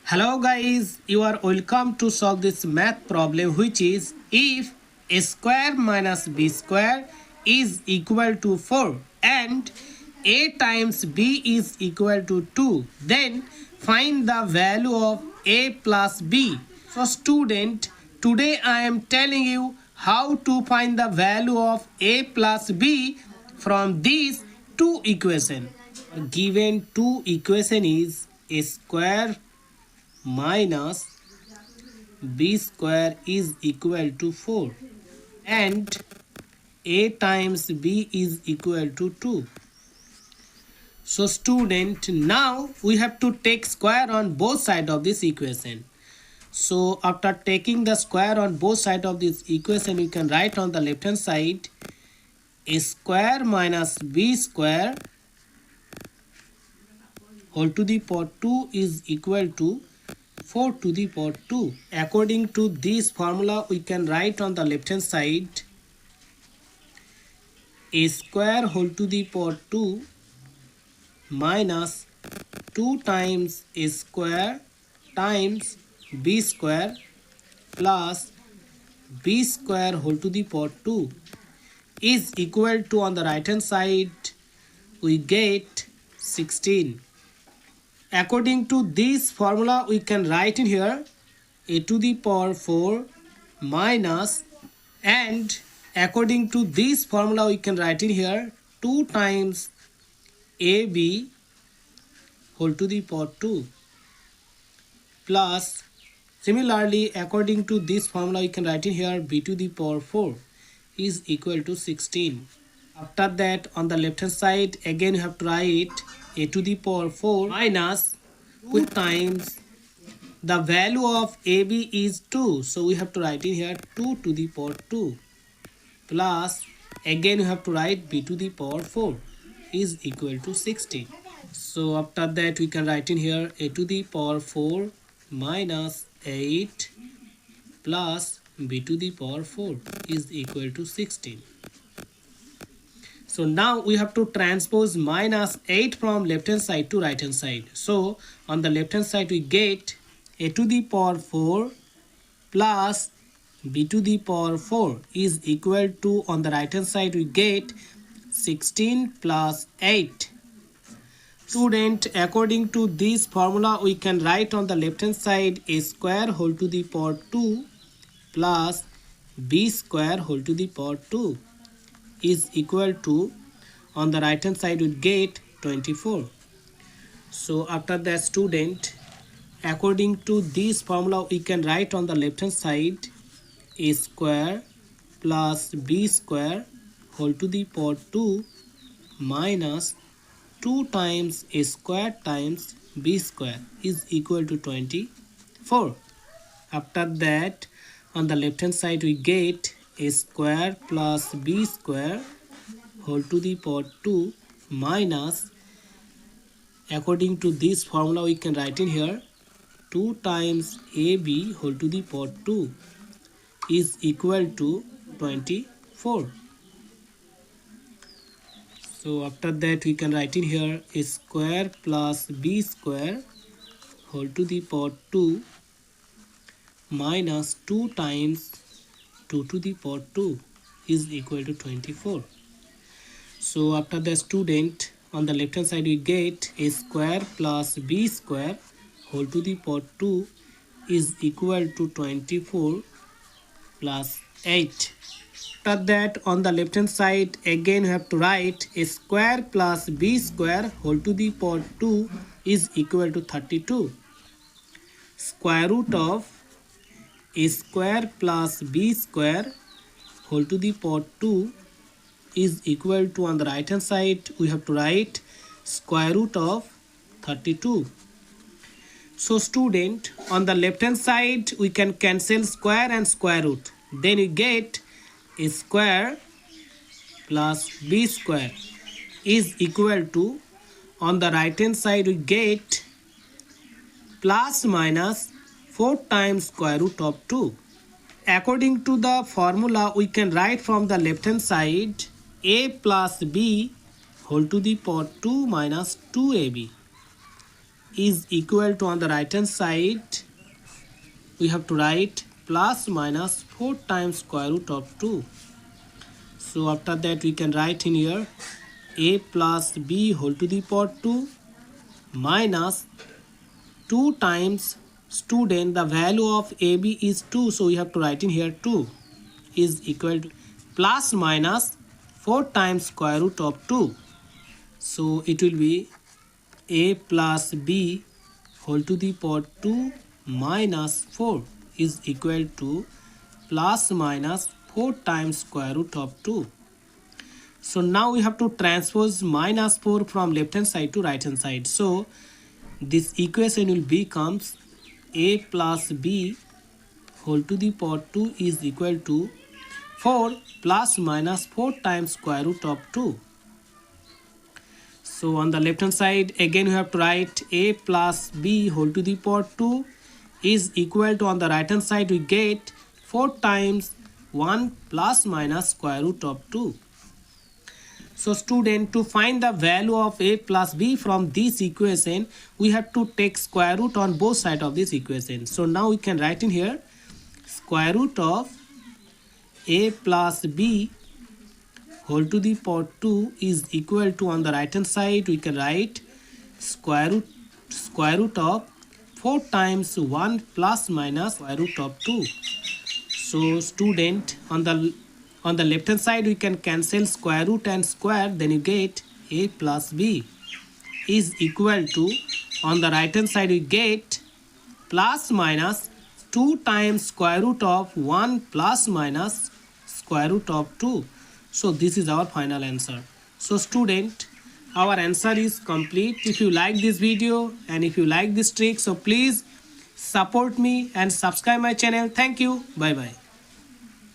Hello guys, you are welcome to solve this math problem, which is if a square minus b square is equal to 4 and a times b is equal to 2, then find the value of a plus b. So student, today I am telling you how to find the value of a plus b from these two equations. Given two equation is a square minus b square is equal to 4 and a times b is equal to 2. So student, now we have to take square on both sides of this equation. So after taking the square on both sides of this equation, you can write on the left hand side a square minus b square whole to the power 2 is equal to 4 to the power 2. According to this formula, we can write on the left hand side a square whole to the power 2 minus 2 times a square times b square plus b square whole to the power 2 is equal to, on the right hand side we get 16. According to this formula, we can write in here a to the power 4 minus, and according to this formula, we can write in here 2 times ab whole to the power 2 plus, similarly, according to this formula, we can write in here b to the power 4 is equal to 16. After that, on the left hand side, again you have to write a to the power 4 minus 2 times the value of AB is 2. So we have to write in here 2 to the power 2 plus, again you have to write b to the power 4 is equal to 16. So after that, we can write in here a to the power 4 minus 8 plus b to the power 4 is equal to 16. So now we have to transpose minus 8 from left hand side to right hand side. So on the left hand side we get a to the power 4 plus b to the power 4 is equal to, on the right hand side we get 16 plus 8. Student, according to this formula, we can write on the left hand side a square whole to the power 2 plus b square whole to the power 2 is equal to, on the right hand side we get 24. So after that, student, according to this formula, we can write on the left hand side a square plus b square whole to the power 2 minus 2 times a square times b square is equal to 24. After that, on the left hand side we get a square plus b square whole to the power 2 minus, according to this formula, we can write in here 2 times ab whole to the power 2 is equal to 24. So after that, we can write in here a square plus b square whole to the power 2 minus 2 times 2 to the power 2 is equal to 24. So after the, student, on the left hand side we get a square plus b square whole to the power 2 is equal to 24 plus 8. After that, on the left hand side, again we have to write a square plus b square whole to the power 2 is equal to 32. Square root of a square plus b square whole to the power 2 is equal to, on the right hand side we have to write square root of 32. So student, on the left hand side we can cancel square and square root. Then we get a square plus b square is equal to, on the right hand side we get plus minus 4 times square root of 2. According to the formula, we can write from the left hand side a plus b whole to the power 2 minus 2ab is equal to, on the right hand side we have to write plus minus 4 times square root of 2. So after that we can write in here a plus b whole to the power 2 minus 2 times, student, the value of AB is 2, so we have to write in here 2 is equal to plus minus 4 times square root of 2. So it will be a plus b whole to the power 2 minus 4 is equal to plus minus 4 times square root of 2. So now we have to transpose minus 4 from left hand side to right hand side. So this equation will becomes a plus b whole to the power 2 is equal to 4 plus minus 4 times square root of 2. So on the left hand side again we have to write a plus b whole to the power 2 is equal to, on the right hand side we get 4 times 1 plus minus square root of 2. So student, to find the value of a plus b from this equation we have to take square root on both sides of this equation. So now we can write in here square root of a plus b whole to the power 2 is equal to, on the right hand side we can write square root of 4 times 1 plus minus square root of 2. So student, on the left hand side we can cancel square root and square, then you get a plus b is equal to, on the right hand side we get plus minus 2 times square root of 1 plus minus square root of 2. So this is our final answer. So student, our answer is complete. If you like this video and if you like this trick, so please support me and subscribe my channel. Thank you. Bye bye.